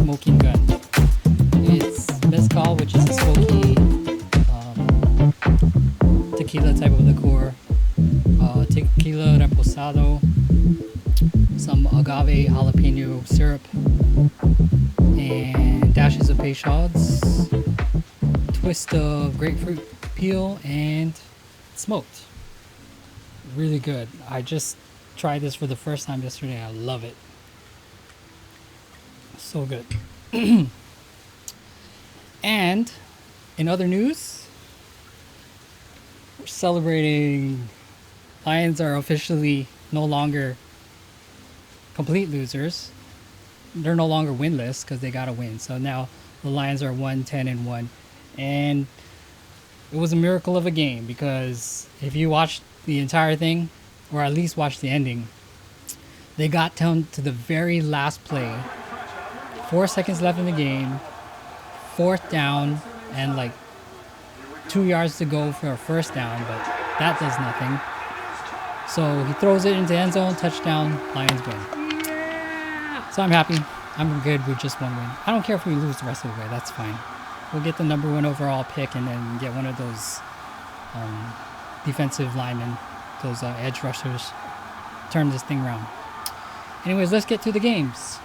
smoking gun. It's mezcal, which is a smoky tequila type of liqueur. Tequila reposado, some agave jalapeno syrup, and dashes of Peychaud's, twist of grapefruit peel, and smoked. Really good. I just tried this for the first time yesterday. I love it. So good. And in other news, we're celebrating. Lions are officially no longer complete losers. They're no longer winless because they got to win. So now the Lions are 1-10-1. And it was a miracle of a game because if you watched the entire thing, or at least watched the ending, they got down to the very last play. 4 seconds left in the game. 4th down and like 2 yards to go for a first down, but that does nothing. So he throws it into the end zone, touchdown, Lions win. So I'm happy. I'm good with just one win. I don't care if we lose the rest of the way. That's fine. We'll get the number 1 overall pick and then get one of those defensive linemen, those edge rushers, turn this thing around. Anyways, let's get to the games.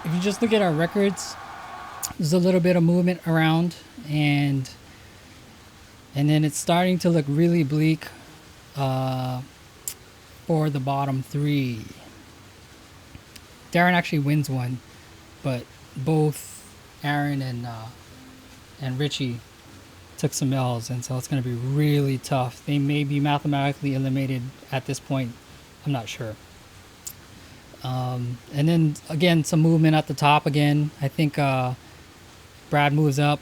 If you just look at our records, there's a little bit of movement around, and then it's starting to look really bleak for the bottom 3. Darren actually wins one, but both Aaron and Richie took some L's, and so it's going to be really tough. They may be mathematically eliminated at this point. I'm not sure. And then again, some movement at the top again. I think Brad moves up.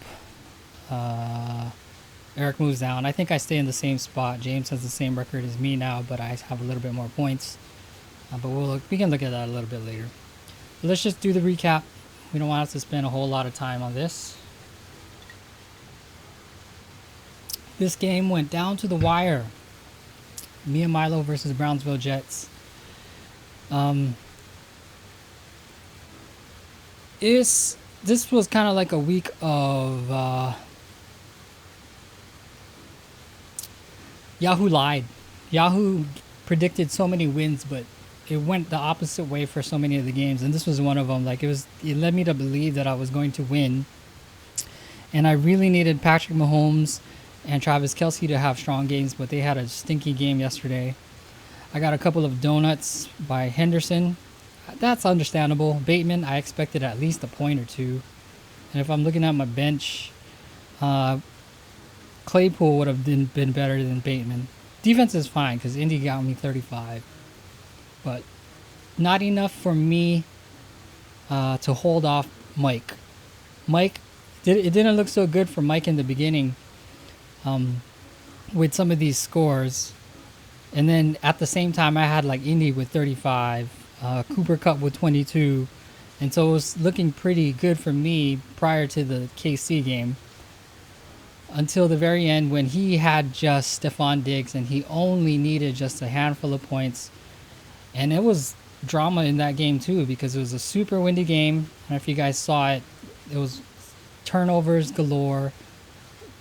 Eric moves down. I think I stay in the same spot. James has the same record as me now, but I have a little bit more points. But we can look at that a little bit later. But let's just do the recap. We don't want to spend a whole lot of time on this. This game went down to the wire. Mia Milo versus Brownsville Jets. This was kind of like a week of Yahoo lied. Yahoo predicted so many wins, but it went the opposite way for so many of the games, and this was one of them. Like it led me to believe that I was going to win, and I really needed Patrick Mahomes and Travis Kelce to have strong games, but they had a stinky game yesterday. I got a couple of donuts by Henderson. That's understandable. Bateman, I expected at least a point or two. And if I'm looking at my bench, Claypool would have been better than Bateman. Defense is fine because Indy got me 35. But not enough for me to hold off Mike. It didn't look so good for Mike in the beginning with some of these scores. And then at the same time, I had like Indy with 35. Cooper Kupp with 22, and so it was looking pretty good for me prior to the KC game until the very end when he had just Stephon Diggs and he only needed just a handful of points, and it was drama in that game too because it was a super windy game. I don't know if you guys saw it. It was turnovers galore,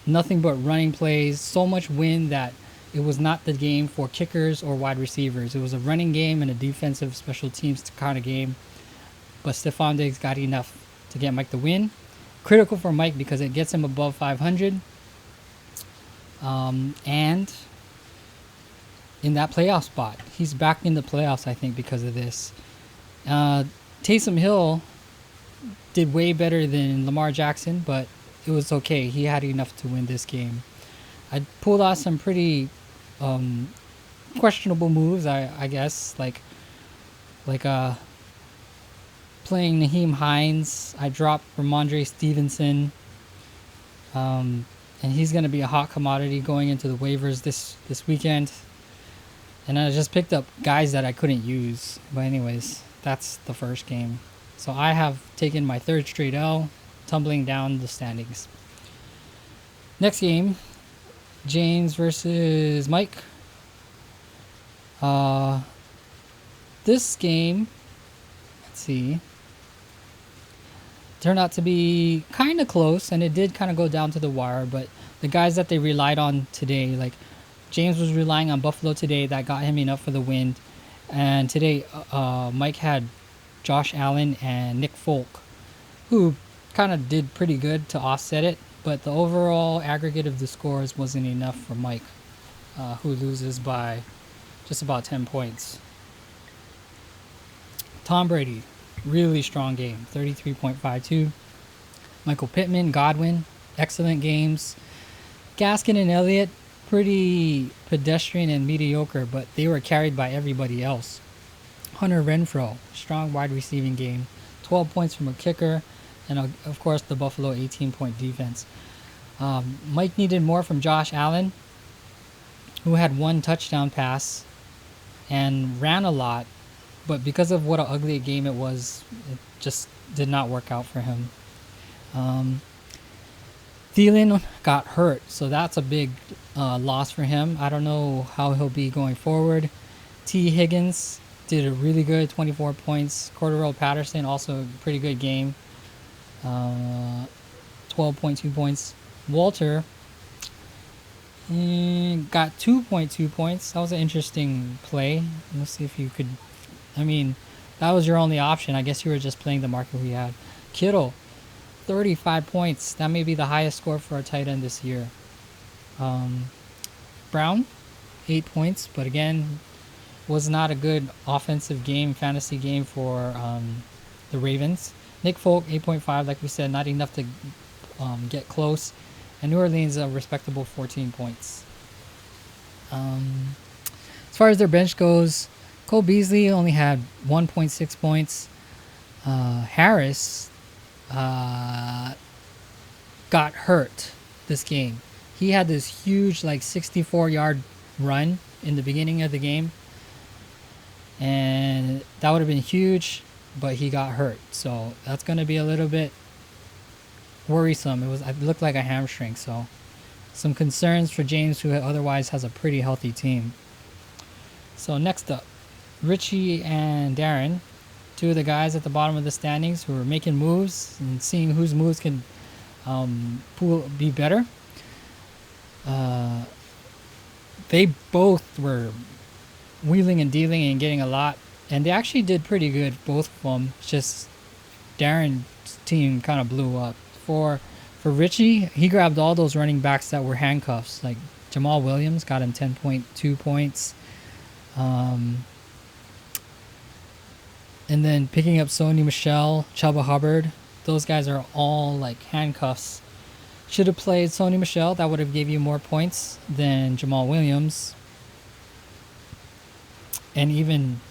nothing but running plays, so much wind that it was not the game for kickers or wide receivers. It was a running game and a defensive special teams kind of game. But Stephon Diggs got enough to get Mike the win. Critical for Mike because it gets him above 500. And in that playoff spot. He's back in the playoffs, I think, because of this. Taysom Hill did way better than Lamar Jackson, but it was okay. He had enough to win this game. I pulled off some pretty questionable moves, I guess, like playing Naheem Hines. I dropped Ramondre Stevenson, and he's going to be a hot commodity going into the waivers this weekend. And I just picked up guys that I couldn't use. But anyways, that's the first game. So I have taken my third straight L, tumbling down the standings. Next game, James versus Mike. this game, let's see, turned out to be kind of close, and it did kind of go down to the wire. But the guys that they relied on today, like James was relying on Buffalo today, that got him enough for the win. And today, Mike had Josh Allen and Nick Folk, who kind of did pretty good to offset it. But the overall aggregate of the scores wasn't enough for Mike, who loses by just about 10 points. Tom Brady, really strong game, 33.52. Michael Pittman, Godwin, excellent games. Gaskin and Elliott, pretty pedestrian and mediocre, but they were carried by everybody else. Hunter Renfrow, strong wide receiving game, 12 points from a kicker, and of course the Buffalo 18-point defense. Mike needed more from Josh Allen, who had one touchdown pass and ran a lot, but because of what an ugly game it was, it just did not work out for him. Thielen got hurt, so that's a big loss for him. I don't know how he'll be going forward. T. Higgins did a really good 24 points. Cordero Patterson, also a pretty good game. 12.2 points. Walter got 2.2 points. That was an interesting play. Let's see if you could... I mean, that was your only option. I guess you were just playing the market we had. Kittle, 35 points. That may be the highest score for a tight end this year. Brown, 8 points. But again, was not a good offensive game, fantasy game for the Ravens. Nick Folk, 8.5. Like we said, not enough to get close. And New Orleans, a respectable 14 points. As far as their bench goes, Cole Beasley only had 1.6 points. Harris got hurt this game. He had this huge, like, 64-yard run in the beginning of the game. And that would have been huge, but he got hurt. So that's going to be a little bit worrisome. It looked like a hamstring. So some concerns for James, who otherwise has a pretty healthy team. So next up, Richie and Darren, two of the guys at the bottom of the standings who are making moves and seeing whose moves can be better. They both were wheeling and dealing and getting a lot, and they actually did pretty good, both of them. It's just Darren's team kind of blew up. For Richie, he grabbed all those running backs that were handcuffs, like Jamal Williams got him 10.2 points. And then picking up Sony Michel, Chuba Hubbard, those guys are all like handcuffs. Should have played Sony Michel. That would have gave you more points than Jamal Williams. And even,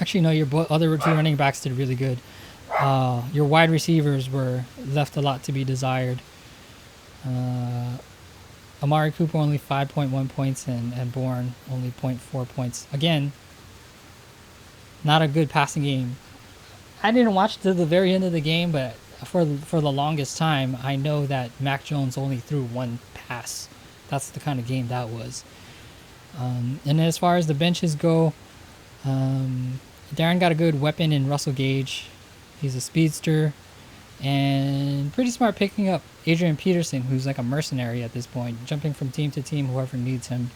actually no, your other two running backs did really good. Your wide receivers were left a lot to be desired. Amari Cooper only 5.1 points and Bourne only 0.4 points. Again, not a good passing game. I didn't watch to the very end of the game, but for the longest time, I know that Mac Jones only threw one pass. That's the kind of game that was. And as far as the benches go, Darren got a good weapon in Russell Gage. He's a speedster and pretty smart picking up Adrian Peterson, who's like a mercenary at this point, jumping from team to team, whoever needs him.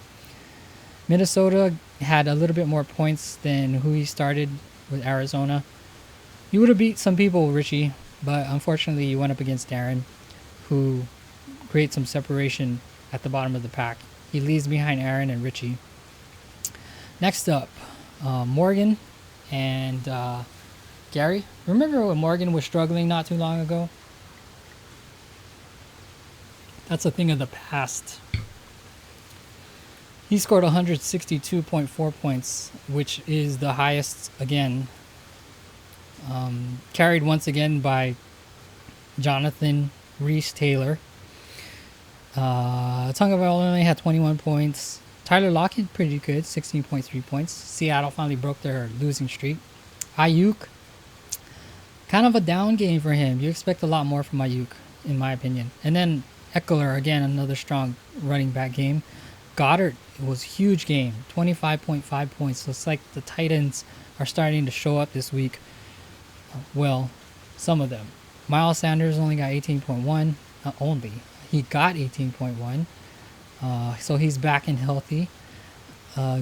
Minnesota had a little bit more points than who he started with Arizona. You would have beat some people, Richie, but unfortunately you went up against Darren, who creates some separation at the bottom of the pack. He leaves behind Aaron and Richie. Next up, Morgan and Gary. Remember when Morgan was struggling not too long ago? That's a thing of the past. He scored 162.4 points, which is the highest again. Carried once again by Jonathan Reese-Taylor. Tagovailoa only had 21 points. Tyler Lockett, pretty good, 16.3 points. Seattle finally broke their losing streak. Ayuk, kind of a down game for him. You expect a lot more from Ayuk, in my opinion. And then Eckler, again, another strong running back game. Goddard It was a huge game, 25.5 points. So it's like the Titans are starting to show up this week. Well, some of them. Miles Sanders only got 18.1. Not only, he got 18.1. So he's back and healthy.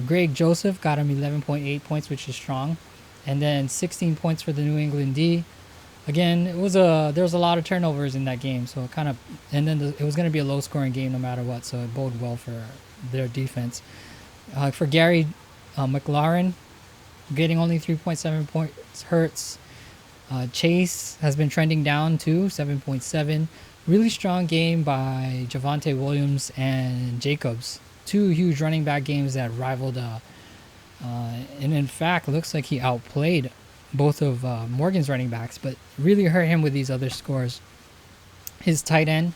Greg Joseph got him 11.8 points, which is strong. And then 16 points for the New England D. Again, there was a lot of turnovers in that game, so it kind of, and then it was going to be a low scoring game no matter what, so it bode well for their defense. For Gary McLaurin, getting only 3.7 points hurts. Chase has been trending down too, 7.7. Really strong game by Javonte Williams and Jacobs. Two huge running back games that rivaled, and in fact, looks like he outplayed both of Morgan's running backs, but really hurt him with these other scores. His tight end,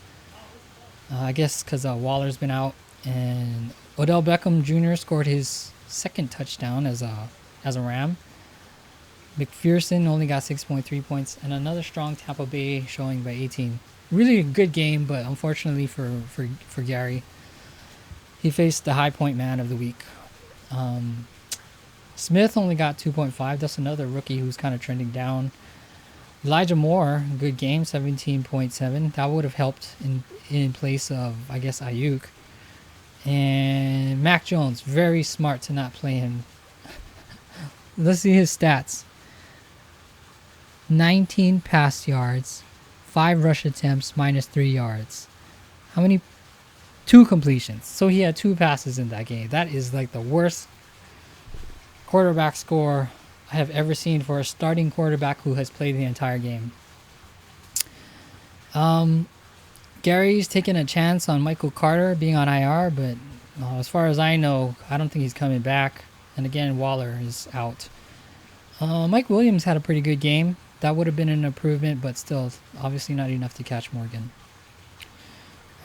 I guess because Waller's been out, and Odell Beckham Jr. scored his second touchdown as a Ram. McPherson only got 6.3 points, and another strong Tampa Bay showing by 18. Really a good game, but unfortunately for Gary, he faced the high point man of the week. Smith only got 2.5. That's another rookie who's kind of trending down. Elijah Moore, good game, 17.7. That would have helped in place of, I guess, Ayuk. And Mac Jones, very smart to not play him. Let's see his stats. 19 pass yards, 5 rush attempts, -3 yards. How many? 2 completions. So he had 2 passes in that game. That is like the worst quarterback score I have ever seen for a starting quarterback who has played the entire game. Gary's taking a chance on Michael Carter being on IR, but as far as I know, I don't think he's coming back. And again, Waller is out. Mike Williams had a pretty good game. That would have been an improvement, but still, obviously not enough to catch Morgan.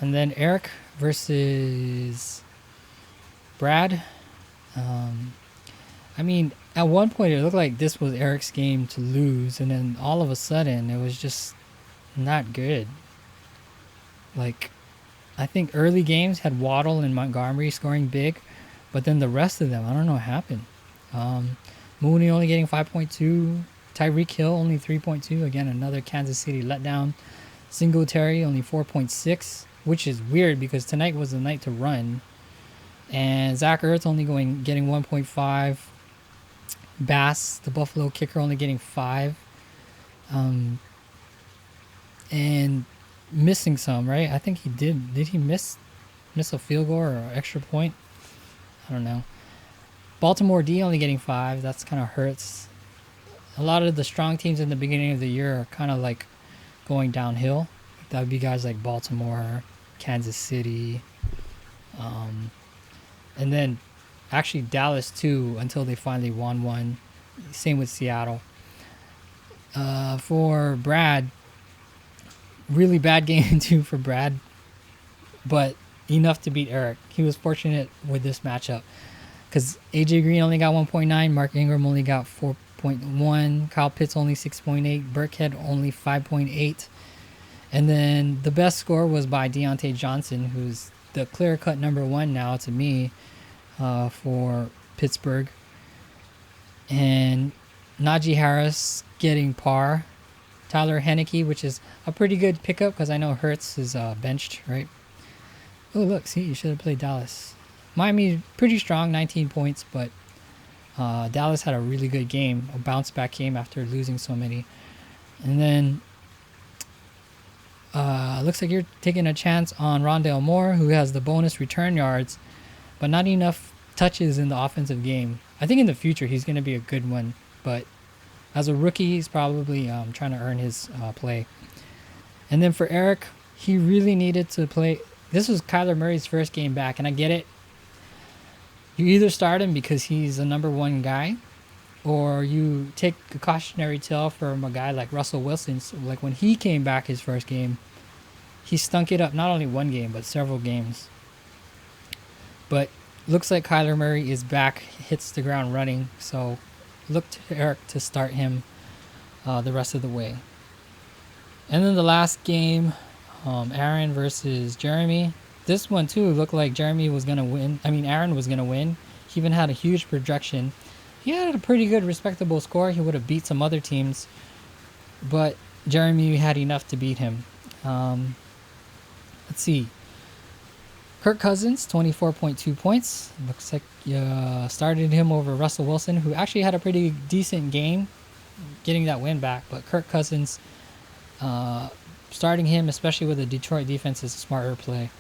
And then Eric versus Brad. I mean, at one point it looked like this was Eric's game to lose, and then all of a sudden it was just not good. Like, I think early games had Waddle and Montgomery scoring big, but then the rest of them, I don't know what happened. Mooney only getting 5.2. Tyreek Hill only 3.2. Again, another Kansas City letdown. Singletary only 4.6, which is weird because tonight was the night to run. And Zach Ertz only getting 1.5. Bass, the Buffalo kicker, only getting 5. And missing some, right? I think he did. Did he miss a field goal or an extra point? I don't know. Baltimore D only getting 5. That's kind of hurts. A lot of the strong teams in the beginning of the year are kind of like going downhill. That would be guys like Baltimore, Kansas City, and then actually Dallas too until they finally won one. Same with Seattle. For Brad, really bad game too for Brad, but enough to beat Eric. He was fortunate with this matchup because AJ Green only got 1.9, Mark Ingram only got 4.1, Kyle Pitts only 6.8, Burkhead only 5.8, and then the best score was by Deontay Johnson, who's the clear-cut number 1 now to me for Pittsburgh, and Najee Harris getting par. Tyler Heineke, which is a pretty good pickup because I know Hurts is benched, right? Oh, look, see, you should have played Dallas. Miami, pretty strong, 19 points, but Dallas had a really good game, a bounce-back game after losing so many. And then looks like you're taking a chance on Rondale Moore, who has the bonus return yards, but not enough touches in the offensive game. I think in the future he's going to be a good one, but as a rookie, he's probably trying to earn his play. And then for Eric, he really needed to play. This was Kyler Murray's first game back, and I get it. You either start him because he's the number 1 guy, or you take a cautionary tale from a guy like Russell Wilson. So like when he came back his first game, he stunk it up, not only one game, but several games. But looks like Kyler Murray is back, hits the ground running, so look to Eric to start him the rest of the way. And then the last game, Aaron versus Jeremy. this one too looked like Jeremy was gonna win. I mean, Aaron was gonna win. He even had a huge projection. He had a pretty good, respectable score. He would have beat some other teams, but Jeremy had enough to beat him. Let's see. Kirk Cousins, 24.2 points. Looks like started him over Russell Wilson, who actually had a pretty decent game, getting that win back. But Kirk Cousins, starting him, especially with the Detroit defense, is a smarter play.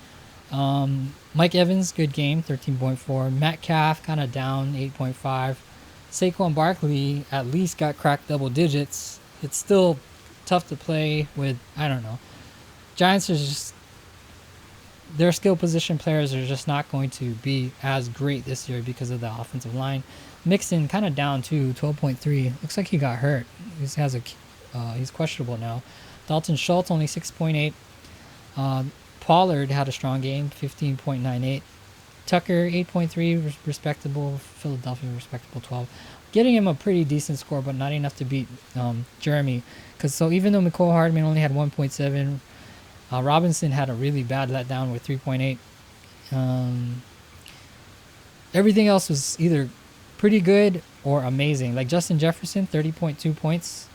Mike Evans, good game, 13.4. Metcalf, kind of down, 8.5. Saquon Barkley at least got cracked double digits. It's still tough to play with, I don't know. Giants are just, their skill position players are just not going to be as great this year because of the offensive line. Mixon kind of down too, 12.3. Looks like he got hurt. He's questionable now. Dalton Schultz only 6.8. Pollard had a strong game, 15.98. Tucker 8.3, respectable. Philadelphia respectable 12. Getting him a pretty decent score, but not enough to beat Jeremy. So even though McCole Hardman only had 1.7, Robinson had a really bad letdown with 3.8. Everything else was either pretty good or amazing. Like Justin Jefferson, 30.2 points,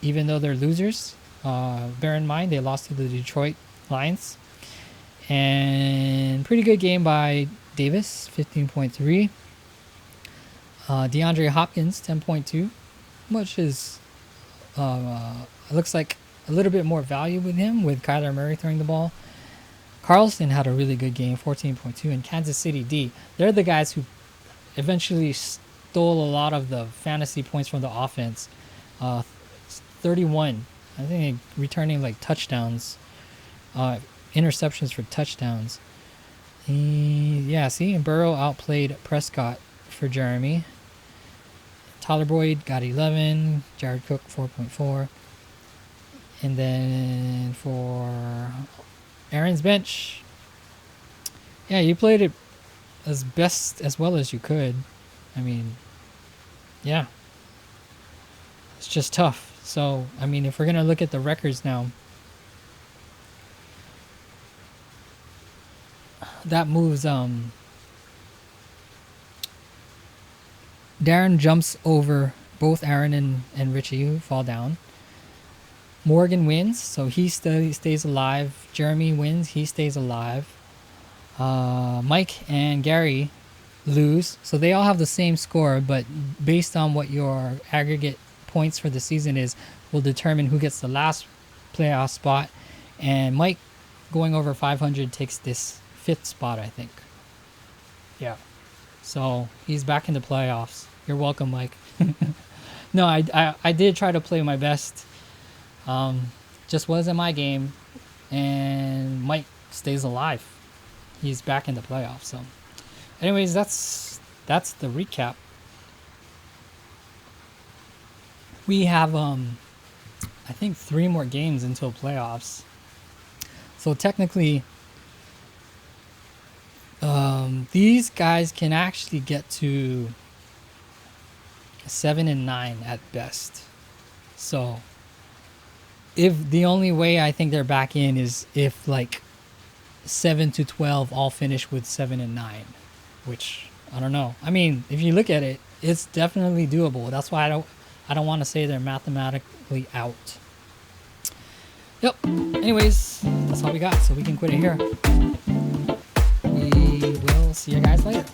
even though they're losers. Bear in mind, they lost to the Detroit Lions. And pretty good game by Davis, 15.3. DeAndre Hopkins, 10.2, which is, looks like a little bit more value with him, with Kyler Murray throwing the ball. Carlson had a really good game, 14.2, and Kansas City D. They're the guys who eventually stole a lot of the fantasy points from the offense. 31, I think, returning like touchdowns, interceptions for touchdowns. And Burrow outplayed Prescott for Jeremy. Tyler Boyd got 11, Jared Cook 4.4. And then for Aaron's bench, you played it as well as you could. I mean, it's just tough. So, I mean, if we're going to look at the records now, that moves, Darren jumps over both Aaron and Richie, who fall down. Morgan wins, so he stays alive. Jeremy wins, he stays alive. Mike and Gary lose, so they all have the same score, but based on what your aggregate points for the season is, will determine who gets the last playoff spot. And Mike, going over 500, takes this 5th spot, I think. Yeah. So he's back in the playoffs. You're welcome, Mike. No, I did try to play my best. Just wasn't my game. And Mike stays alive. He's back in the playoffs. So anyways, that's the recap. We have I think 3 more games until playoffs. So technically, these guys can actually get to 7-9 at best. So if the only way I think they're back in is if like 7-12 all finish with 7-9, which I don't know. I mean, if you look at it, it's definitely doable. That's why I don't want to say they're mathematically out. Yep. Anyways, that's all we got, so we can quit it here. We will see you guys later.